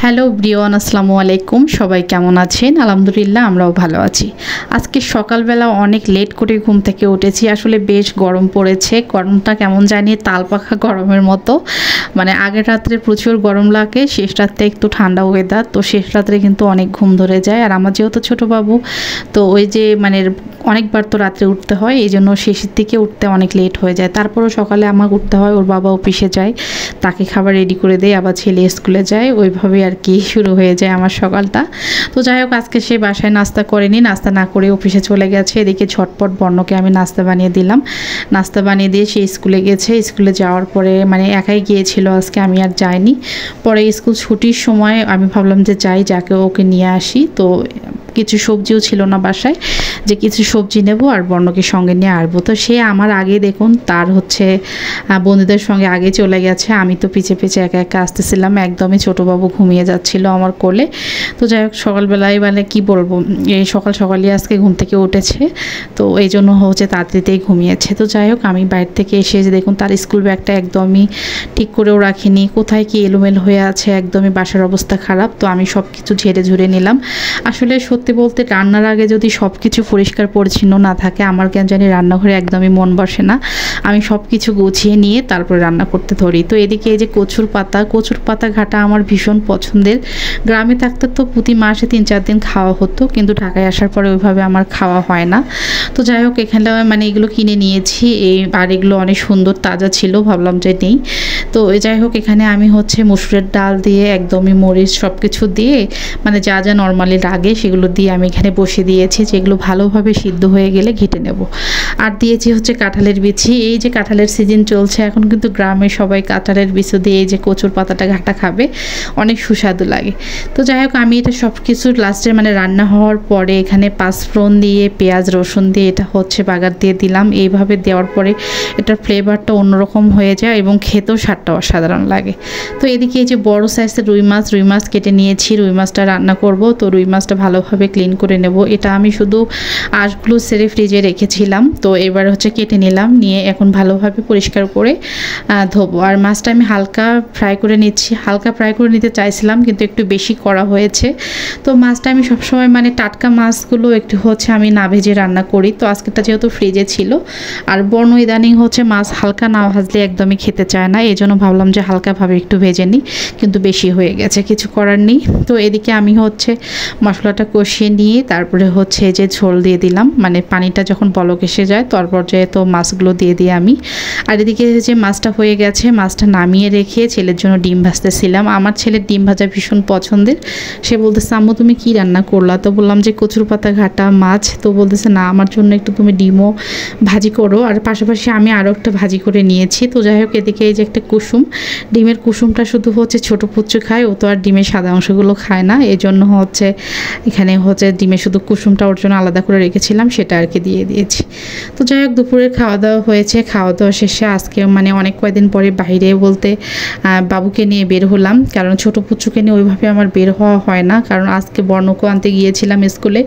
Hello Brian, আসসালামু আলাইকুম। সবাই কেমন আছেন? আলহামদুলিল্লাহ, আমরাও ভালো আছি। আজকে সকালবেলা অনেক লেট করে ঘুম থেকে উঠেছি। আসলে বেশ গরম পড়েছে। গরমটা কেমন জানি তালপাখা গরমের মতো। মানে আগের রাত্রে প্রচুর গরম লাগে, শেষ রাত্রে একটু ঠান্ডা ওয়েদার। তো শেষ রাত্রে কিন্তু অনেক ঘুম ধরে যায়। আর আমার যেহেতু ছোটো বাবু, তো ওই যে মানে অনেকবার তো রাত্রে উঠতে হয়, এই জন্য শেষের দিকে উঠতে অনেক লেট হয়ে যায়। তারপরও সকালে আমাকে উঠতে হয়, ওর বাবা অফিসে যায়, তাকে খাবার রেডি করে দেয়, আবার ছেলে স্কুলে যায়, ওইভাবে আর কি শুরু হয়ে যায় আমার সকালটা। তো যাই হোক, আজকে সে বাসায় নাস্তা করেনি, নাস্তা না করে অফিসে চলে গেছে। এদিকে ঝটপট বর্ণকে আমি নাস্তা বানিয়ে দিলাম। নাস্তা বানিয়ে দিয়ে সে স্কুলে গেছে। স্কুলে যাওয়ার পরে মানে একাই গিয়েছিল আজকে, আমি আর যাইনি। পরে স্কুল ছুটির সময় আমি ভাবলাম যে যাই, যাকে ওকে নিয়ে আসি। তো কিছু সবজিও ছিল না বাসায়, যে কিছু সবজি নেব আর বর্ণকে সঙ্গে নিয়ে আসবো। তো সে আমার আগে দেখুন তার হচ্ছে বন্ধুদের সঙ্গে আগে চলে গেছে। আমি তো পিছে পিছে একা একা আসতেছিলাম। একদমই ছোটোবাবু ঘুমিয়ে যাচ্ছিল আমার কোলে। তো যাই হোক, সকালবেলায় মানে কী বলবো, এই সকাল সকালই আজকে ঘুম থেকে উঠেছে, তো এই জন্য হচ্ছে তাড়াতাড়িতেই ঘুমিয়েছে। তো যাই হোক, আমি বাইরে থেকে এসে দেখুন তার স্কুল ব্যাগটা একদমই ঠিক করেও রাখিনি, কোথায় কি এলোমেলো হয়ে আছে, একদমই বাসার অবস্থা খারাপ। তো আমি সব কিছু ঝেড়ে ঝুড়ে নিলাম। আসলে সত্যি বলতে রান্নার আগে যদি সব কিছু পরিষ্কার পরিচ্ছন্ন না থাকে, আমার কেন জানি রান্নাঘরে একদমই মন বসে না। আমি সব কিছু গুছিয়ে নিয়ে তারপরে রান্না করতে ধরি। তো এদিকে এই যে কচুর পাতা ঘাটা আমার ভীষণ পছন্দের। গ্রামে থাকতে তো প্রতি মাসে 3-4 দিন খাওয়া হতো, কিন্তু ঢাকায় আসার পরে ওইভাবে আমার খাওয়া হয় না। তো যাই হোক, এখানে মানে এগুলো কিনে নিয়েছি, আর এগুলো অনেক সুন্দর তাজা ছিল, ভাবলাম যে নেই। তো যাই হোক, এখানে আমি হচ্ছে মসুরের ডাল দিয়ে একদমই মরিচ সব কিছু দিয়ে মানে যা যা নর্মালি লাগে সেগুলো দিয়ে আমি এখানে বসিয়ে দিয়েছি, যেগুলো ভালোভাবে সিদ্ধ হয়ে গেলে ঘেটে নেব। আর দিয়েছি হচ্ছে কাঁঠালের বিচি। এই যে কাঁঠালের সিজন চলছে এখন, কিন্তু গ্রামে সবাই কাঁঠালের বিচি দিয়ে এই যে কচুর পাতাটা ঘাটা খাবে, অনেক সুস্বাদু লাগে। তো যাই হোক, আমি এটা সব কিছু লাস্টে মানে রান্না হওয়ার পরে এখানে পাঁচফোড়ন দিয়ে পেঁয়াজ রসুন দিয়ে এটা হচ্ছে বাগার দিয়ে দিলাম। এইভাবে দেওয়ার পরে এটার ফ্লেভারটা অন্যরকম হয়ে যায় এবং খেতেও স্বাদটা অসাধারণ লাগে। তো এদিকে এই যে বড় সাইজের রুই মাছ কেটে নিয়েছি, রুই মাছটা রান্না করব। তো রুই মাছটা ভালোভাবে ক্লিন করে নেব। এটা আমি শুধু আঁশগুলো সেরে ফ্রিজে রেখেছিলাম। তো এবার হচ্ছে কেটে নিলাম, নিয়ে এখন ভালোভাবে পরিষ্কার করে ধোবো। আর মাছটা আমি হালকা ফ্রাই করে নিচ্ছি। হালকা ফ্রাই করে নিতে চাইছিলাম, কিন্তু একটু বেশি করা হয়েছে। তো মাছটা আমি সবসময় মানে টাটকা মাছগুলো একটু হচ্ছে আমি না ভেজে রান্না করি। তো আজকেটা যেহেতু ফ্রিজে ছিল, আর বর্ণ ইদানিং হচ্ছে মাছ হালকা না ভাজলে একদমই খেতে চায় না, এই জন্য ভাবলাম যে হালকাভাবে একটু ভেজে নিই, কিন্তু বেশি হয়ে গেছে, কিছু করার নেই। তো এদিকে আমি হচ্ছে মশলাটা কষিয়ে নিয়ে তারপরে হচ্ছে যে ঝোল দিয়ে দিলাম, মানে পানিটা যখন বলক এসে যায় তারপর যে তো মাছগুলো দিয়ে দিই আমি। আর এদিকে যে মাছটা হয়ে গেছে, মাছটা নামিয়ে রেখে ছেলের জন্য ডিম ভাজতেছিলাম। আমার ছেলের ডিম ভাজা ভীষণ পছন্দের। সে বলতেছে, আম্মু তুমি কি রান্না করলা? তো বললাম যে কচুর পাতা ঘাটা মাছ। তো বলতেছে, না আমার জন্য একটু তুমি ডিমও ভাজি করো। আর পাশাপাশি আমি আরও একটা ভাজি করে নিয়েছি। তো যাই হোক, এদিকে এই যে একটা কুসুম, ডিমের কুসুমটা শুধু হচ্ছে ছোটো পুচ্চু খায়, ও তো আর ডিমের সাদা অংশগুলো খায় না, এই জন্য হচ্ছে এখানে হচ্ছে ডিমের শুধু কুসুমটা ওর জন্য আলাদা করে রেখেছিলাম, সেটা আর কি দিয়ে দিয়েছি। তো যাই হোক, দুপুরে খাওয়া দাওয়া হয়েছে। খাওয়া দাওয়া শেষে আজকে মানে অনেক কয়েকদিন পরে বাইরে বলতে বাবুকে নিয়ে বের হলাম, কারণ ছোটো পুচ্চুকে নিয়ে ওইভাবে আমার বের হওয়া হয় না। কারণ আজকে বর্ণকে আনতে গিয়েছিলাম স্কুলে,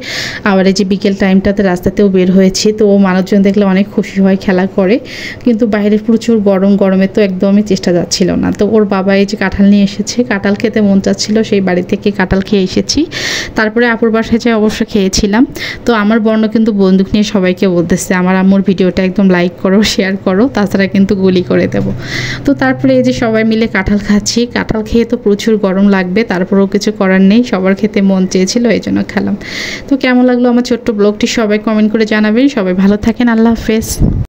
আবার এই যে বিকেল টাইমটাতে রাস্তাতেও বের হয়েছি। তো ও মানুষজন দেখলে অনেক খুশি হয়, খেলা করে, কিন্তু বাইরে প্রচুর গরমে তো একদমই চেষ্টা যাচ্ছিল না। তো ওর বাবা এই যে কাঁঠাল নিয়ে এসেছে, কাঁঠাল খেতে মন চাচ্ছিল, সেই বাড়ি থেকে কাঁঠাল খেয়ে এসেছি। তারপরে আপুর বাসায় যেয়ে অবশ্য খেয়েছিলাম। তো আমার বর্ণ কিন্তু বন্দুক নিয়ে সবাইকে বলতেছে, আমার আম্মুর ভিডিওটা একদম লাইক করো, শেয়ার করো, তাছাড়া কিন্তু গুলি করে দেব। তো তারপরে এই যে সবাই মিলে কাঁঠাল খাচ্ছি। কাঁঠাল খেয়ে তো প্রচুর গরম লাগবে, তারপরেও কিছু করার নেই, সবার খেতে মন চেয়েছিল, এই জন্য খেলাম। তো কেমন লাগলো আমার ছোট্ট ব্লগটি সবাই কমেন্ট করে জানাবেন। সবাই ভালো থাকেন, আল্লাহ হাফেজ।